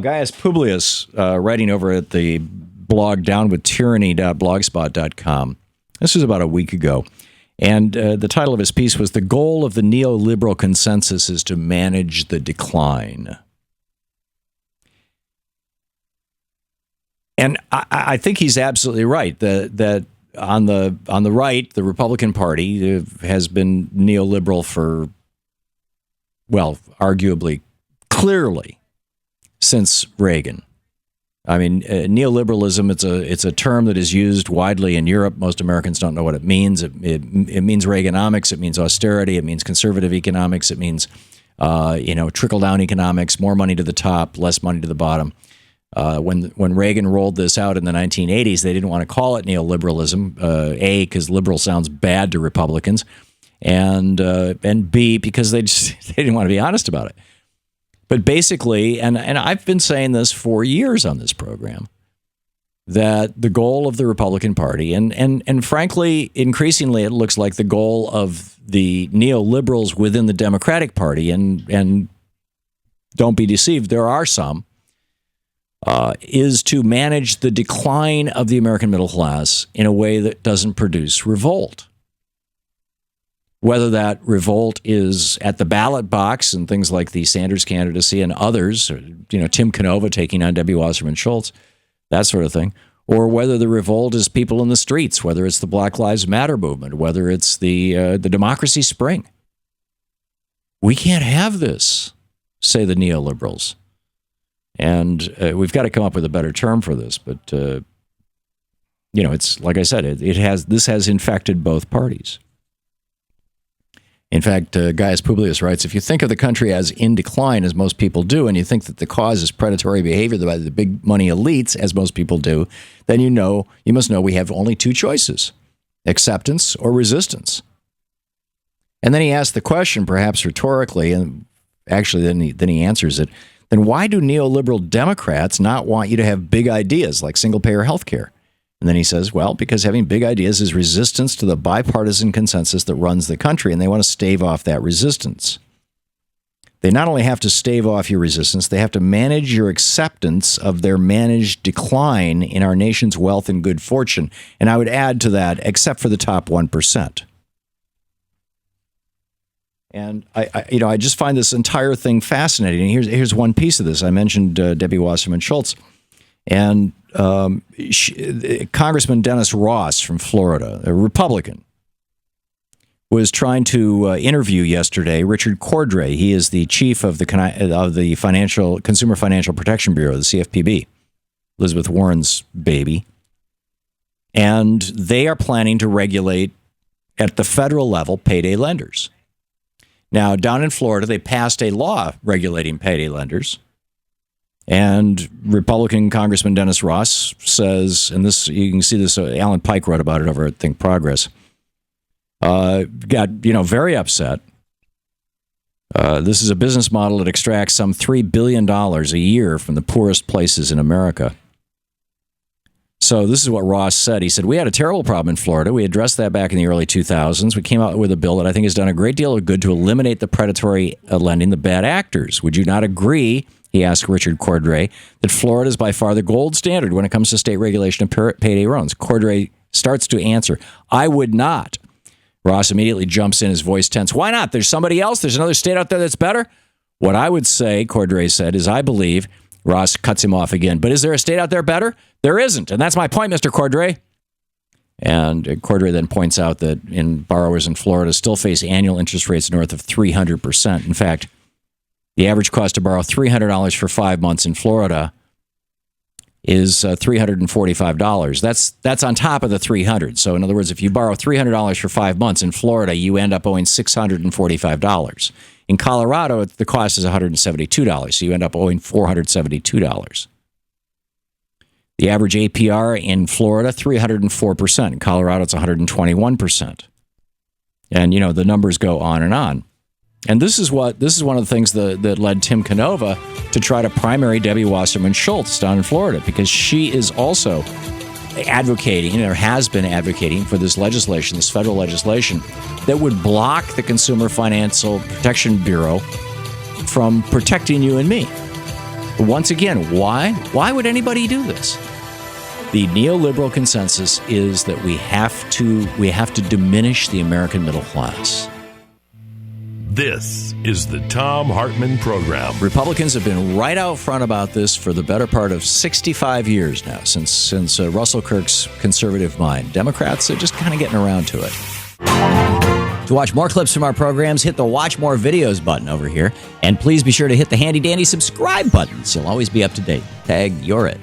Gaius Publius, writing over at the blog downwithtyranny.blogspot.com. This was about a week ago. And the title of his piece was "The Goal of the Neoliberal Consensus is to Manage the Decline." And I think he's absolutely right that on the right, the Republican Party has been neoliberal for, well, arguably, clearly, since Reagan. I mean, neoliberalism, it's a term that is used widely in Europe. Most Americans don't know what it means. It means Reaganomics. It means austerity. It means conservative economics. It means, trickle-down economics, more money to the top, less money to the bottom. When Reagan rolled this out in the 1980s, they didn't want to call it neoliberalism, A, because liberal sounds bad to Republicans, and B, because they didn't want to be honest about it. But basically, and I've been saying this for years on this program, that the goal of the Republican Party, and frankly, increasingly, it looks like the goal of the neoliberals within the Democratic Party, and don't be deceived, there are some, is to manage the decline of the American middle class in a way that doesn't produce revolt. Whether that revolt is at the ballot box and things like the Sanders candidacy and others, Tim Canova taking on Debbie Wasserman Schultz, that sort of thing, or whether the revolt is people in the streets, whether it's the Black Lives Matter movement, whether it's the Democracy Spring. We can't have this, say the neoliberals. And we've got to come up with a better term for this. But, it's like I said, this has infected both parties. In fact, Gaius Publius writes, if you think of the country as in decline, as most people do, and you think that the cause is predatory behavior by the big money elites, as most people do, then you must know we have only two choices, acceptance or resistance. And then he asks the question, perhaps rhetorically, and actually then he answers it, then why do neoliberal Democrats not want you to have big ideas like single-payer health care? And then he says, well, because having big ideas is resistance to the bipartisan consensus that runs the country, and they want to stave off that resistance. They not only have to stave off your resistance, they have to manage your acceptance of their managed decline in our nation's wealth and good fortune. And I would add to that, except for the top 1%. And I just find this entire thing fascinating. And here's one piece of this. I mentioned Debbie Wasserman Schultz. And Congressman Dennis Ross from Florida, a Republican, was trying to interview yesterday Richard Cordray. He is the chief of the Consumer Financial Protection Bureau, the CFPB, Elizabeth Warren's baby. And they are planning to regulate, at the federal level, payday lenders. Now, down in Florida, they passed a law regulating payday lenders. And Republican Congressman Dennis Ross says, and this you can see this, Alan Pike wrote about it over at Think Progress, got very upset. This is a business model that extracts some $3 billion a year from the poorest places in America. So this is what Ross said. He said, we had a terrible problem in Florida. We addressed that back in the early 2000s. We came out with a bill that I think has done a great deal of good to eliminate the predatory lending, the bad actors. Would you not agree, he asked Richard Cordray, that Florida is by far the gold standard when it comes to state regulation of payday loans? Cordray starts to answer, I would not. Ross immediately jumps in, his voice tense. Why not? There's somebody else. There's another state out there that's better. What I would say, Cordray said, is I believe. Ross cuts him off again. But is there a state out there better? There isn't. And that's my point, Mr. Cordray. And Cordray then points out that borrowers in Florida still face annual interest rates north of 300%. In fact, the average cost to borrow $300 for 5 months in Florida is $345. That's on top of the $300. So in other words, if you borrow $300 for 5 months in Florida, you end up owing $645. In Colorado, the cost is $172, so you end up owing $472. The average APR in Florida, 304%. In Colorado, it's 121%. And, the numbers go on and on. And this is one of the things that led Tim Canova to try to primary Debbie Wasserman Schultz down in Florida, because she is also advocating, or has been advocating, for this legislation, this federal legislation, that would block the Consumer Financial Protection Bureau from protecting you and me. Once again, why? Why would anybody do this? The neoliberal consensus is that we have to diminish the American middle class. This is the Thom Hartmann Program. Republicans have been right out front about this for the better part of 65 years now, since Russell Kirk's conservative mind. Democrats are just kind of getting around to it. To watch more clips from our programs, hit the Watch More Videos button over here. And please be sure to hit the handy-dandy subscribe button so you'll always be up to date. Tag, you're it.